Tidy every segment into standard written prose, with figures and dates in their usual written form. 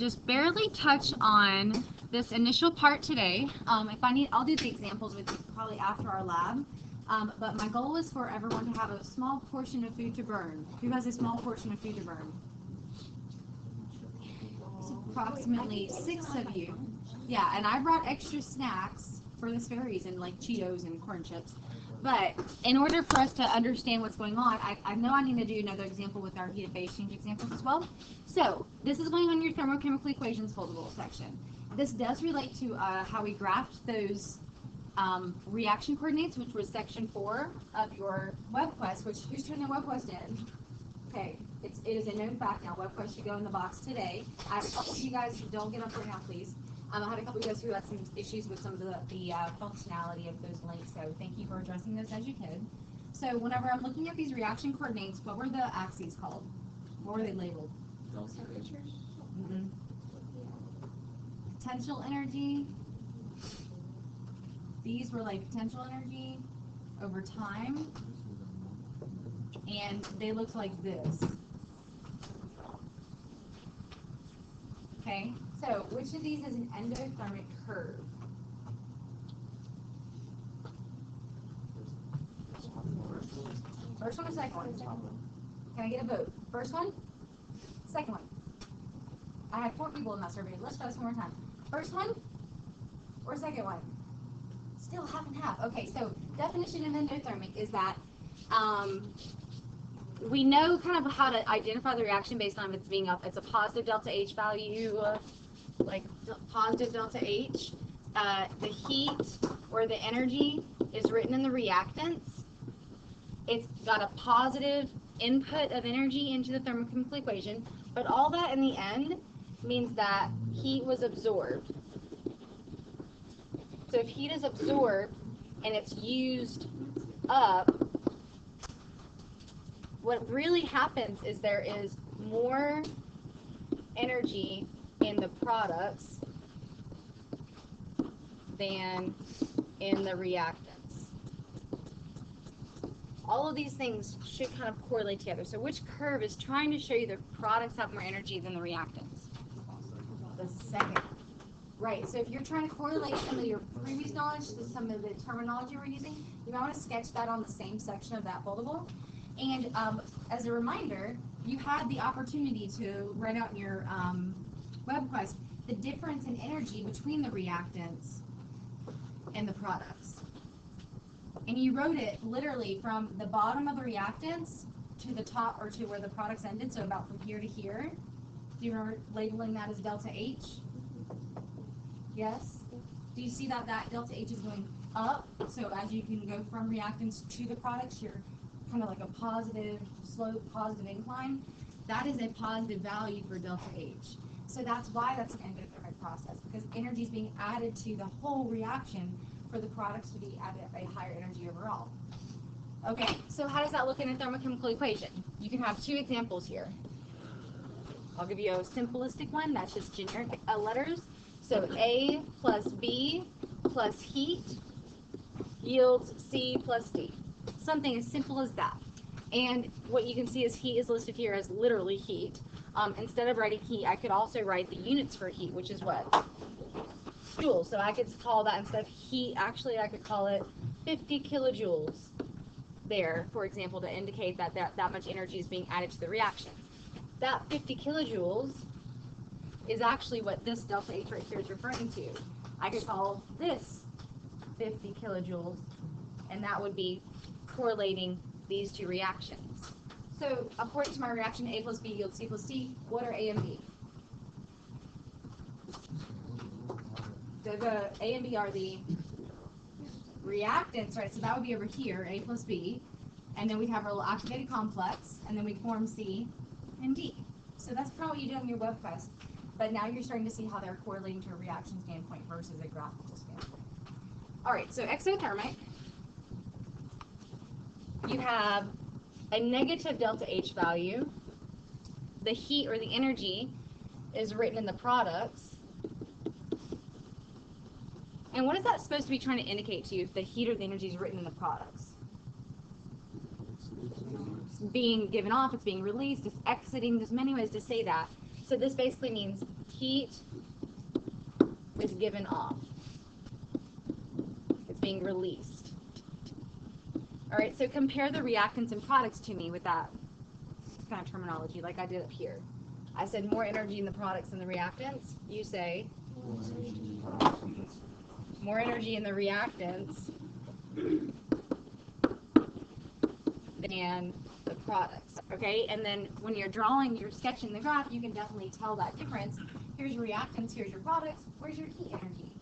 just barely touch on this initial part today. If I need, I'll do the examples with you probably after our lab. But my goal is for everyone to have a small portion of food to burn. Who has a small portion of food to burn? It's approximately 6 of you. Yeah, and I brought extra snacks for this very reason, like Cheetos and corn chips. But in order for us to understand what's going on, I know I need to do another example with our heat of phase change examples as well. So this is going on your thermochemical equations foldable section. This does relate to how we graphed those reaction coordinates, which was section 4 of your web quest, which who's turning their web quest in? Okay, it is a known fact now. Web quest should go in the box today. You guys don't get up right now, please. I had a couple of you guys who had some issues with some of the functionality of those links, so thank you for addressing those as you could. So whenever I'm looking at these reaction coordinates, what were the axes called? What were they labeled? Potential energy. These were like potential energy over time, and they looked like this. Okay, so which of these is an endothermic curve? First one or second one? Can I get a vote? First one? Second one? I had 4 people in that survey. Let's try this one more time. First one or second one? Still half and half. Okay, so definition of endothermic is that we know kind of how to identify the reaction based on if it's being up. It's a positive delta H value, like positive delta H. The heat or the energy is written in the reactants. It's got a positive input of energy into the thermochemical equation, but all that in the end means that heat was absorbed. So if heat is absorbed and it's used up, what really happens is there is more energy in the products than in the reactants. All of these things should kind of correlate together. So which curve is trying to show you the products have more energy than the reactants? The second. Right, so if you're trying to correlate some of your previous knowledge to some of the terminology we're using, you might want to sketch that on the same section of that foldable. And as a reminder, you had the opportunity to write out in your web quest the difference in energy between the reactants and the products. And you wrote it literally from the bottom of the reactants to the top, or to where the products ended, so about from here to here. Do you remember labeling that as delta H? Yes? Do you see that that delta H is going up? So as you can go from reactants to the products, you're kind of like a positive slope, positive incline. That is a positive value for delta H. So that's why that's an endothermic process, because energy is being added to the whole reaction for the products to be at a higher energy overall. Okay, so how does that look in a thermochemical equation? You can have 2 examples here. I'll give you a simplistic one, that's just generic letters. So A plus B plus heat yields C plus D. Something as simple as that. And what you can see is heat is listed here as literally heat. Instead of writing heat, I could also write the units for heat, which is what? Joules. So I could call that, instead of heat, actually I could call it 50 kilojoules there, for example, to indicate that that much energy is being added to the reaction. That 50 kilojoules is actually what this delta H right here is referring to. I could call this 50 kilojoules, and that would be correlating these 2 reactions. So according to my reaction, A plus B yields C plus D, what are A and B? The A and B are the reactants, right? So that would be over here, A plus B, and then we'd have our little activated complex, and then we'd form C and D. So that's probably what you did in your web quest, but now you're starting to see how they're correlating to a reaction standpoint versus a graphical standpoint. All right, so exothermic, you have a negative delta H value. The heat or the energy is written in the products. And what is that supposed to be trying to indicate to you if the heat or the energy is written in the products? It's being given off, it's being released, it's exiting. There's many ways to say that. So this basically means heat is given off. It's being released. All right, so compare the reactants and products to me with that kind of terminology, like I did up here. I said more energy in the products than the reactants. You say more energy in the reactants than the products. Okay, and then when you're sketching the graph, you can definitely tell that difference. Here's your reactants, here's your products, where's your heat energy?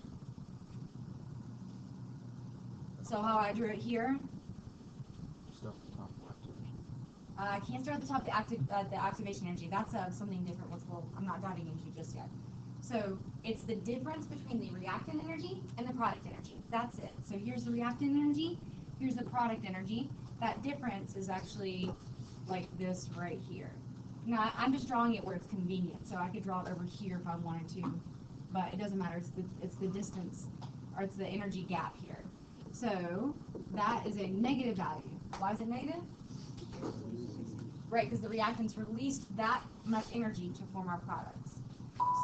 So how I drew it here, I can't start at the top, the activation energy. That's something different. I'm not diving into just yet. So it's the difference between the reactant energy and the product energy. That's it. So here's the reactant energy, here's the product energy. That difference is actually like this right here. Now I'm just drawing it where it's convenient. So I could draw it over here if I wanted to, but it doesn't matter. It's the distance, or it's the energy gap here. So that is a negative value. Why is it negative? Right, because the reactants released that much energy to form our products.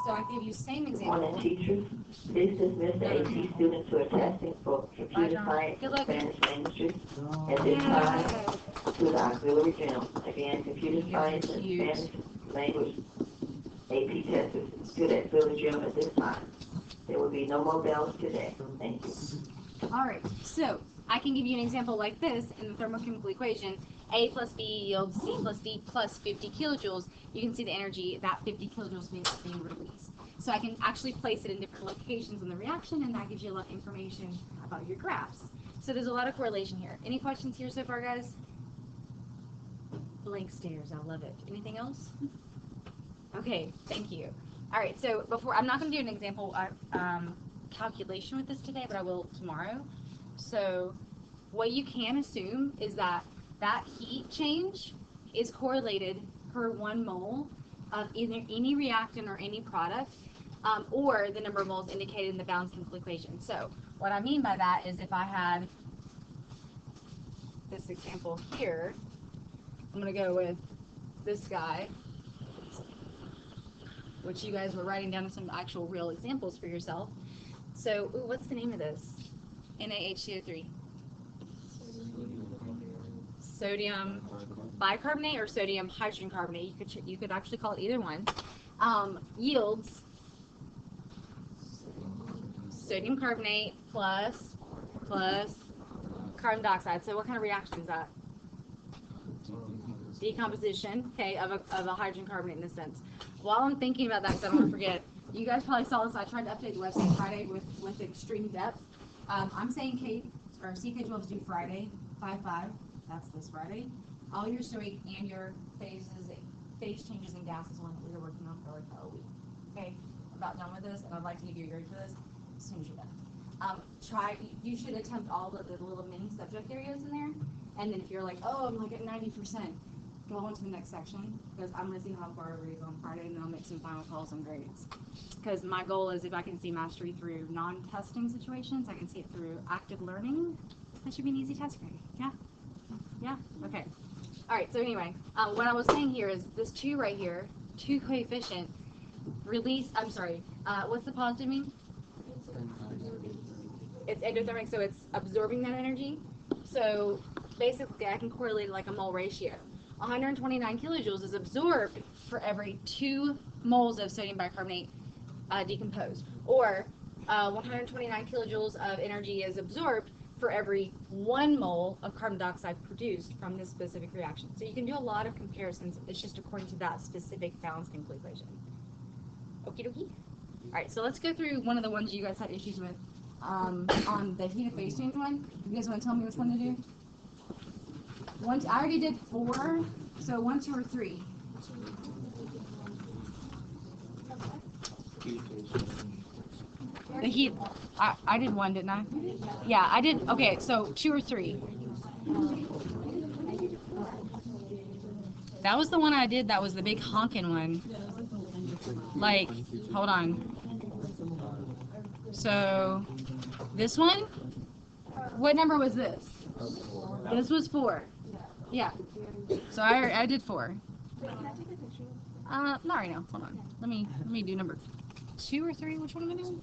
So I give you the same example. Morning, teachers. Please dismiss the AP students who are testing for computer science and Spanish languages at this time to the auxiliary gym. Again, computer science and Spanish language AP testers to the auxiliary gym at this time. There will be no more bells today. Thank you. All right, so I can give you an example like this in the thermochemical equation. A plus B yields C plus D plus 50 kilojoules. You can see the energy that 50 kilojoules means being released. So I can actually place it in different locations in the reaction, and that gives you a lot of information about your graphs. So there's a lot of correlation here. Any questions here so far, guys? Blank stares, I love it. Anything else? Okay, thank you. All right, so I'm not going to do an example calculation with this today, but I will tomorrow. So what you can assume is that heat change is correlated per 1 mole of either any reactant or any product, or the number of moles indicated in the balanced chemical equation. So what I mean by that is if I had this example here, I'm going to go with this guy, which you guys were writing down some actual real examples for yourself. So what's the name of this? NaHCO3. Sodium bicarbonate or sodium hydrogen carbonate. You could actually call it either one. Yields sodium carbonate plus carbon dioxide. So what kind of reaction is that? Decomposition, okay, of a hydrogen carbonate in a sense. While I'm thinking about that, because I don't want to forget, you guys probably saw this. I tried to update the website Friday with extreme depth. I'm saying CK12 is due Friday, 5/5. That's this Friday. All your stoic and your phase changes and gas is one that we were working on for like a week. Okay, I'm about done with this, and I'd like to give you a grade for this as soon as you're done. You should attempt all the little mini subject areas in there, and then if you're like, oh, I'm like at 90%, go on to the next section, because I'm going to see how far everybody's on Friday, and then I'll make some final calls on grades. Because my goal is if I can see mastery through non-testing situations, I can see it through active learning. That should be an easy test grade. Yeah? Yeah? Okay. All right, so anyway, what I was saying here is this 2 right here, 2 coefficient, what's the positive mean? It's endothermic, so it's absorbing that energy. So basically, I can correlate it like a mole ratio. 129 kilojoules is absorbed for every 2 moles of sodium bicarbonate decomposed, or 129 kilojoules of energy is absorbed for every 1 mole of carbon dioxide produced from this specific reaction. So you can do a lot of comparisons. It's just according to that specific balanced chemical equation. Okie dokie. All right, so let's go through one of the ones you guys had issues with on the heat of phase change one. You guys want to tell me which one to do? I already did 4, so 1, 2, or 3. The heat, I did 1, didn't I? Yeah, I did. Okay, so 2 or 3. That was the one I did. That was the big honking one. Like, hold on. So, this one? What number was this? This was 4. Yeah. So I did 4. Not right now. Hold on. Let me do number 2 or 3? Which one am I doing?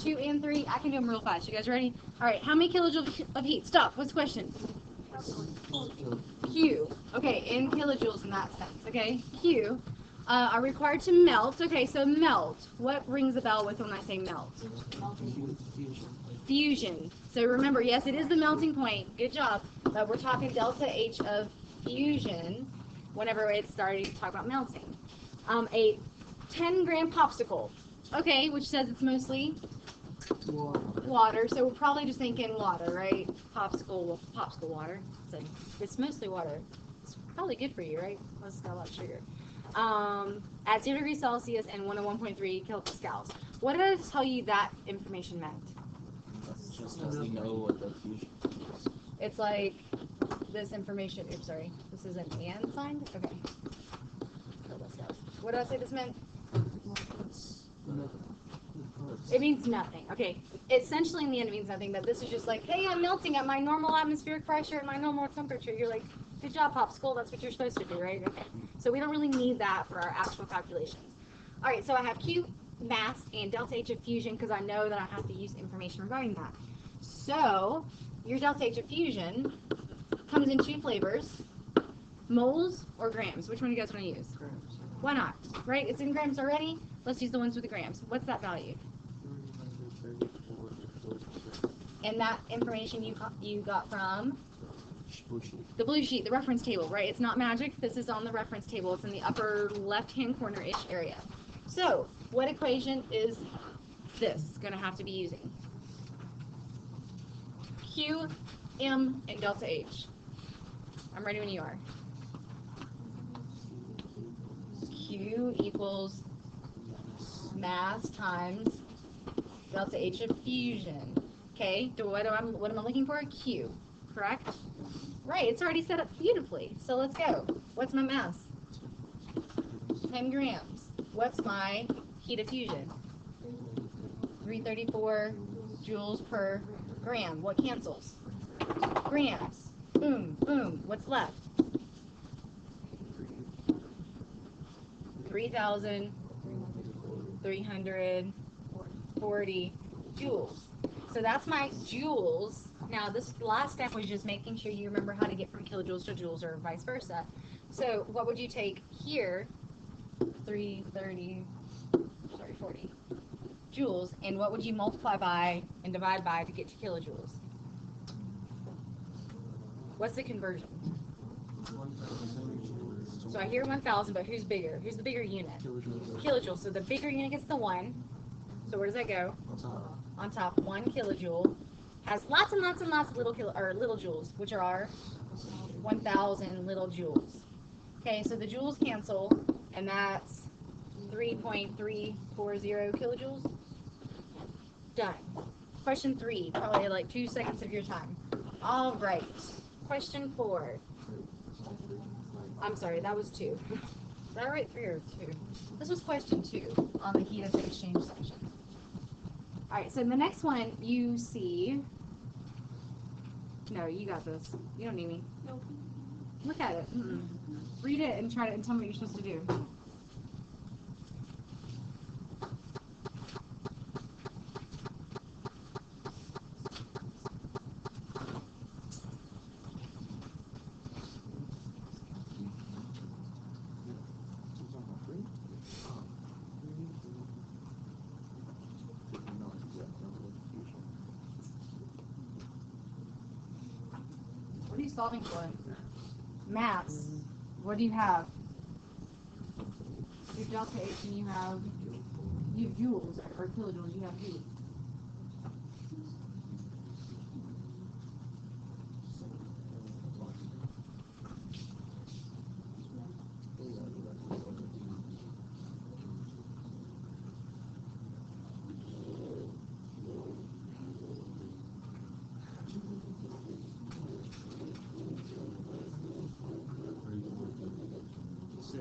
2 and 3. I can do them real fast. You guys ready? All right. How many kilojoules of heat? Stop. What's the question? Q. Okay, in kilojoules in that sense. Okay, Q are required to melt. Okay, so melt. What rings a bell with when I say melt? Fusion. So remember, yes, it is the melting point. Good job. But we're talking delta H of fusion whenever it's starting to talk about melting. A 10-gram popsicle. Okay, which says it's mostly water. So we're probably just thinking water, right? Popsicle water. So it's mostly water. It's probably good for you, right? It's got a lot of sugar. At 0 degrees Celsius and 101.3 kilopascals. What did I tell you that information meant? We know what the fusion is. It's like this information. Oops, sorry. This is an and sign? Okay. What did I say this meant? It means nothing. Okay. Essentially, in the end, it means nothing. But this is just like, hey, I'm melting at my normal atmospheric pressure and my normal temperature. You're like, good job, popsicle. That's what you're supposed to do, right? Okay. So we don't really need that for our actual calculations. All right. So I have Q mass and delta H of fusion because I know that I have to use information regarding that. So your delta H of fusion comes in 2 flavors, moles or grams. Which one do you guys want to use? Grams. Why not? Right? It's in grams already. Let's use the ones with the grams. What's that value? 334. And that information you got from Blue sheet. the blue sheet, the reference table, right? It's not magic. This is on the reference table. It's in the upper left-hand corner-ish area. So what equation is this going to have to be using? Q, M, and delta H. I'm ready when you are. Q equals mass times delta H of fusion. Okay, what am I looking for? Q, correct? Right, it's already set up beautifully. So let's go. What's my mass? 10 grams. What's my heat of fusion? 334 joules per gram. What cancels? Grams. Boom, boom. What's left? 3,340 joules. So that's my joules. Now this last step was just making sure you remember how to get from kilojoules to joules or vice versa. So what would you take here? 40 joules, and what would you multiply by and divide by to get to kilojoules? What's the conversion? So I hear 1,000, but who's bigger? Who's the bigger unit? Kilojoules. So the bigger unit gets the 1. So where does that go? On top. 1 kilojoule has lots and lots and lots of little joules, which are 1,000 little joules. Okay, so the joules cancel, and that's 3.340 kilojoules. Done. Question 3, probably like 2 seconds of your time. All right. Question 4. I'm sorry, that was 2. Did I write 3 or 2? This was question 2 on the heat exchange section. All right, so in the next one, you see. No, you got this. You don't need me. Nope. Look at it. Read it and try to tell me what you're supposed to do. What are you solving for? Mass. What do you have? You have delta H and you have joules or kilojoules. You have heat. So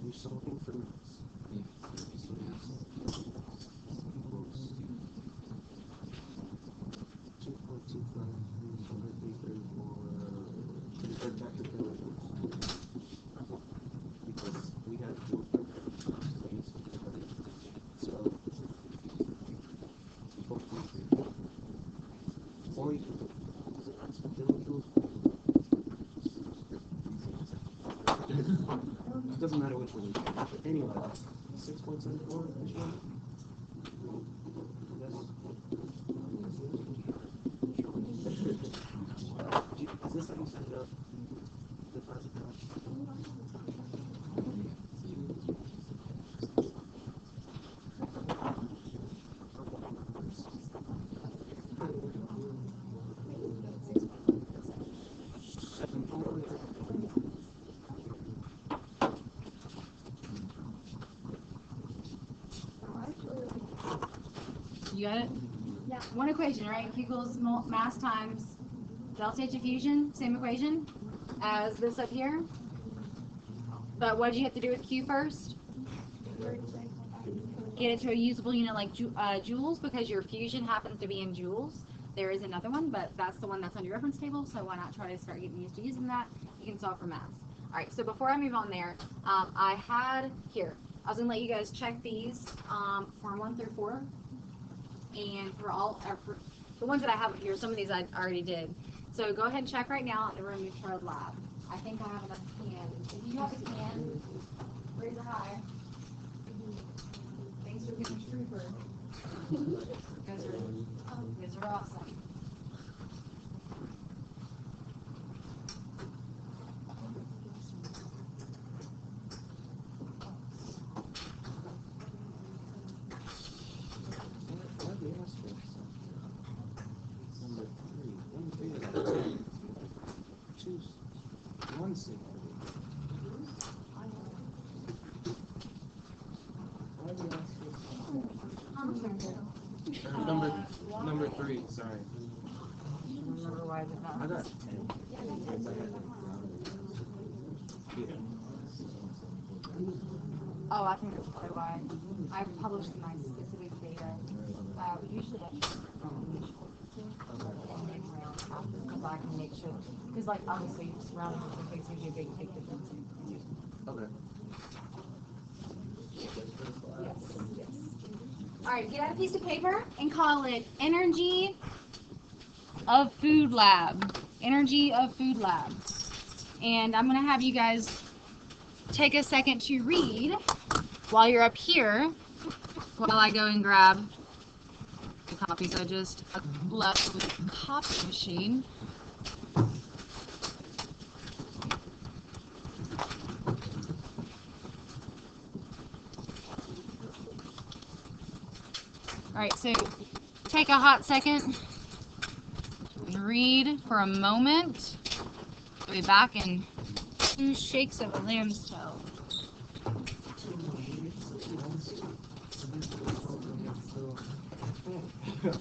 you're solving for mass. Anyway, 6.74. Which one? Is this how you set it up? You got it? Yeah. One equation, right? Q equals mass times delta H diffusion, same equation as this up here. But what do you have to do with Q first? Get it to a usable unit like joules, because your fusion happens to be in joules. There is another one, but that's the one that's on your reference table, so why not try to start getting used to using that? You can solve for mass. All right, so before I move on there, I was going to let you guys check these for 1 through 4. And for the ones that I have here, some of these I already did. So go ahead and check right now in the room you've tried lab. I think I have enough cans. If you have a can, raise it high. Thanks for being a trooper. You guys are awesome. Number 3, sorry. Remember why is it not? I got 10. Yeah. Oh, I think that's probably why. I published my specific data. Usually I just because I can make sure, because like obviously surrounding with things gives you a big difference. Okay. Yes. All right, get out a piece of paper and call it Energy of Food Lab. Energy of Food Lab. And I'm going to have you guys take a second to read while you're up here, while I go and grab the copies I just left with the copy machine. Alright, so take a hot second and read for a moment. We'll be back in 2 shakes of a lamb's tail.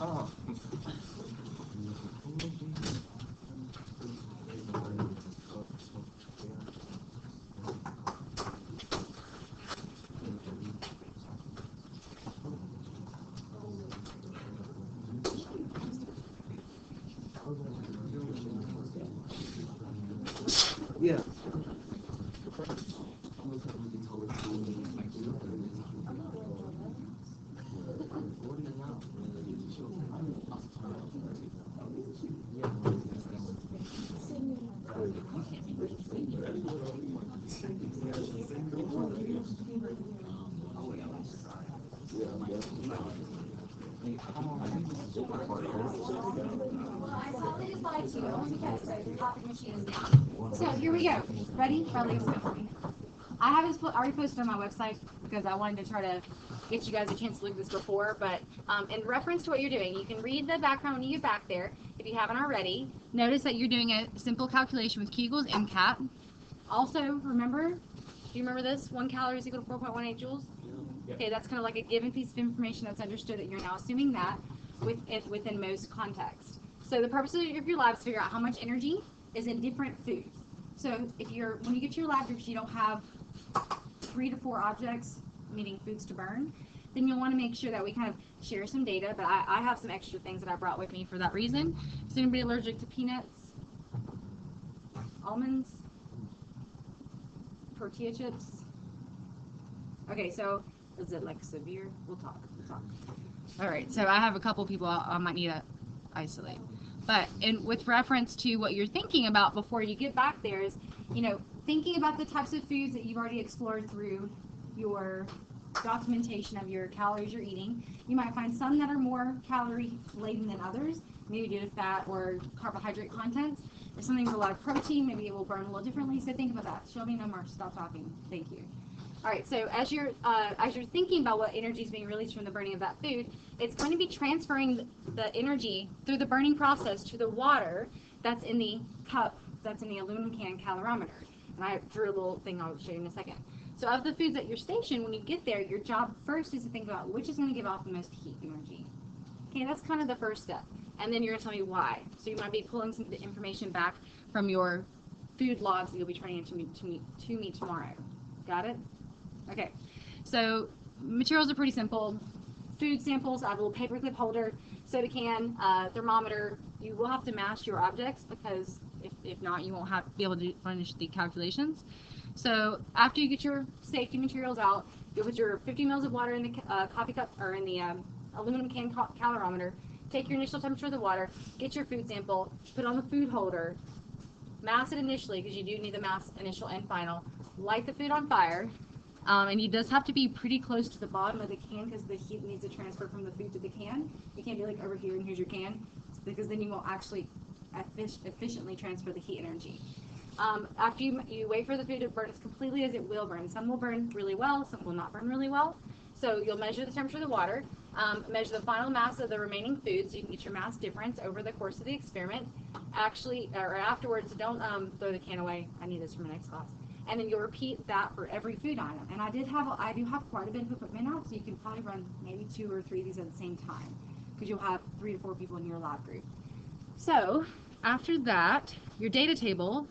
Oh. Yeah. So here we go. Ready? Probably I have it already posted on my website because I wanted to try to get you guys a chance to look at this before. But in reference to what you're doing, you can read the background when you get back there if you haven't already. Notice that you're doing a simple calculation with Q equals MCAT. Also, remember, do you remember this? 1 calorie is equal to 4.18 joules? Okay, that's kind of like a given piece of information that's understood that you're now assuming that within most contexts. So the purpose of your lab is to figure out how much energy is in different foods. So when you get to your lab groups, you don't have 3 to 4 objects, meaning foods to burn, then you'll want to make sure that we kind of share some data. But I have some extra things that I brought with me for that reason. Is anybody allergic to peanuts? Almonds? Tortilla chips? Okay, so is it like severe? We'll talk. All right, so I have a couple people I might need to isolate. But with reference to what you're thinking about before you get back there is, thinking about the types of foods that you've already explored through your documentation of your calories you're eating, you might find some that are more calorie laden than others, maybe due to fat or carbohydrate contents. If something's a lot of protein, maybe it will burn a little differently. So think about that. Shelby, no more. Stop talking. Thank you. All right. So as you're thinking about what energy is being released from the burning of that food, it's going to be transferring the energy through the burning process to the water that's in the cup, that's in the aluminum can calorimeter. And I drew a little thing I'll show you in a second. So of the foods at your station, when you get there, your job first is to think about which is going to give off the most heat energy. Okay, that's kind of the first step. And then you're going to tell me why. So you might be pulling some information back from your food logs that you'll be turning into to me tomorrow. Got it? Okay. So materials are pretty simple. Food samples, I have a little paperclip holder, soda can, thermometer. You will have to mash your objects because if not, you won't be able to finish the calculations. So after you get your safety materials out, you'll put your 50 mils of water in the coffee cup or in the aluminum can calorimeter. Take your initial temperature of the water, get your food sample, put it on the food holder, mass it initially because you do need the mass initial and final. Light the food on fire, and it does have to be pretty close to the bottom of the can because the heat needs to transfer from the food to the can. You can't be like over here and here's your can because then you won't actually efficiently transfer the heat energy. After you wait for the food to burn as completely as it will burn. Some will burn really well, some will not burn really well. So you'll measure the temperature of the water, measure the final mass of the remaining food so you can get your mass difference over the course of the experiment. Actually, or afterwards, don't throw the can away. I need this for my next class. And then you'll repeat that for every food item. And I do have quite a bit of equipment out, so you can probably run maybe 2 or 3 of these at the same time because you'll have 3 to 4 people in your lab group. So after that, your data table,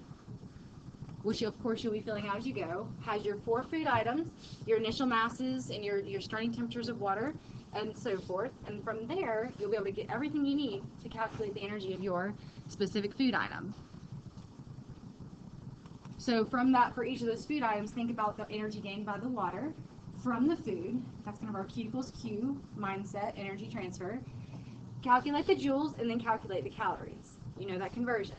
which of course you'll be filling out as you go, has your 4 food items, your initial masses, and your starting temperatures of water, and so forth. And from there, you'll be able to get everything you need to calculate the energy of your specific food item. So from that, for each of those food items, think about the energy gained by the water from the food. That's kind of our Q equals Q mindset, energy transfer. Calculate the joules, and then calculate the calories. You know that conversion.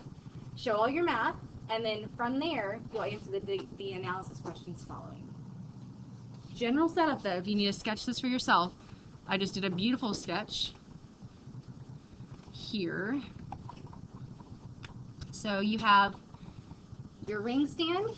Show all your math. And then from there, you'll answer the analysis questions following. General setup though, if you need to sketch this for yourself, I just did a beautiful sketch here. So you have your ring stand.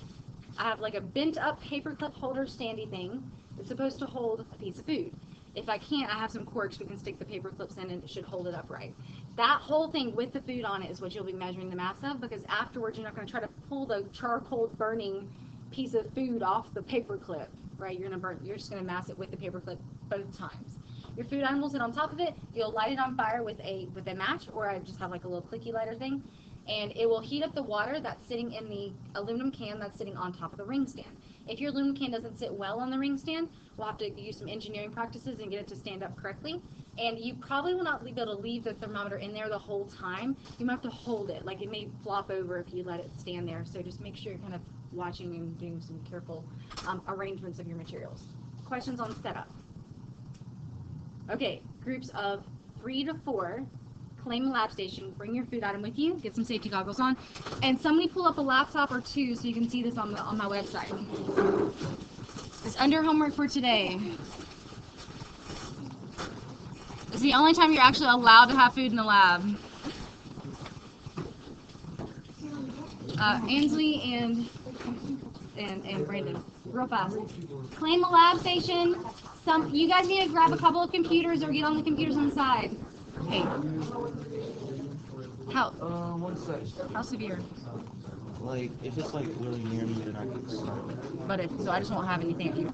I have like a bent up paperclip holder standy thing that's supposed to hold a piece of food. If I can't, I have some corks we can stick the paper clips in and it should hold it upright. That whole thing with the food on it is what you'll be measuring the mass of, because afterwards you're not going to try to pull the charcoal burning piece of food off the paper clip, right? You're just going to mass it with the paper clip both times. Your food item will sit on top of it. You'll light it on fire with a match, or I just have like a little clicky lighter thing, and it will heat up the water that's sitting in the aluminum can that's sitting on top of the ring stand. If your aluminum can doesn't sit well on the ring stand, we'll have to use some engineering practices and get it to stand up correctly. And you probably will not be able to leave the thermometer in there the whole time. You might have to hold it. Like it may flop over if you let it stand there. So just make sure you're kind of watching and doing some careful arrangements of your materials. Questions on setup? Okay, groups of 3 to 4. Claim a lab station, bring your food item with you, get some safety goggles on, and somebody pull up a laptop or 2 so you can see this on my website. It's under homework for today. It's the only time you're actually allowed to have food in the lab. Ansley and Brandon, real fast. Claim a lab station. You guys need to grab a couple of computers or get on the computers on the side. Okay. One sec. How severe? Like, if it's like really near me, then I can start. But so I just won't have anything.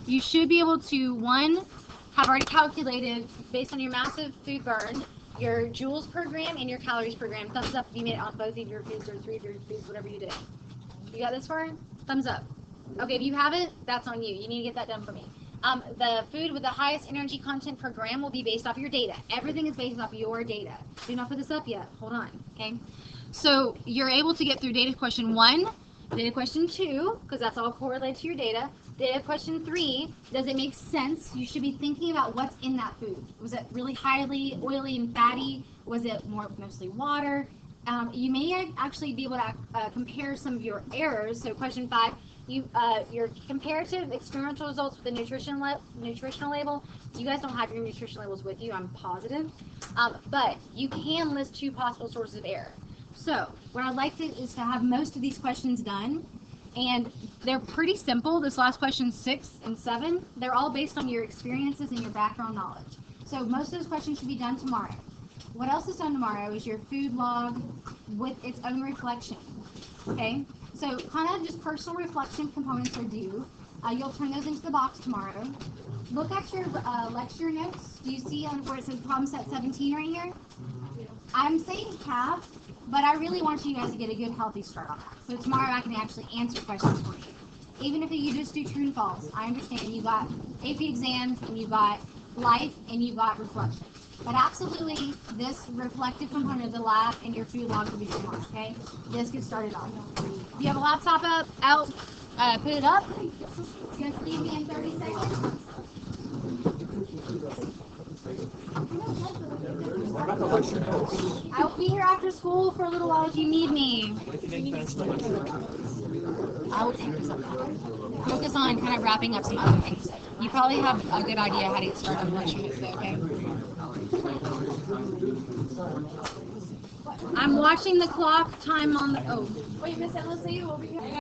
You should be able to, 1, have already calculated, based on your massive food burn, your joules per gram and your calories per gram. Thumbs up if you made it on both of your foods or 3 of your foods, whatever you did. You got this far? Thumbs up. Okay, if you haven't, that's on you. You need to get that done for me. The food with the highest energy content per gram will be based off your data. Everything is based off your data. Do not put this up yet. Hold on, okay? So you're able to get through data question 1, data question 2, because that's all correlated to your data. Data question 3, does it make sense? You should be thinking about what's in that food. Was it really highly oily and fatty? Was it mostly water? You may actually be able to compare some of your errors. So question 5, your comparative experimental results with the nutritional label. You guys don't have your nutrition labels with you, I'm positive. But you can list 2 possible sources of error. So what I'd like is to have most of these questions done. And they're pretty simple. This last question, 6 and 7, they're all based on your experiences and your background knowledge. So most of those questions should be done tomorrow. What else is done tomorrow is your food log with its own reflection. Okay? So kind of just personal reflection components are due. You'll turn those into the box tomorrow. Look at your lecture notes. Do you see where it says problem set 17 right here? I'm saying half, but I really want you guys to get a good, healthy start on that. So tomorrow I can actually answer questions for you. Even if you just do true and false, I understand you've got AP exams, and you've got life, and you've got reflection. But absolutely, this reflective component of the lab and your food log will be tomorrow, okay? Let's get started on it. If you have a laptop out, put it up. It's going to leave me in 30 seconds. I will be here after school for a little while if you need me. I will focus on kind of wrapping up some other things. You probably have a good idea how to get started on lecture notes, okay? I'm watching the clock time on the. Oh. Wait, Miss Emma, say you over here.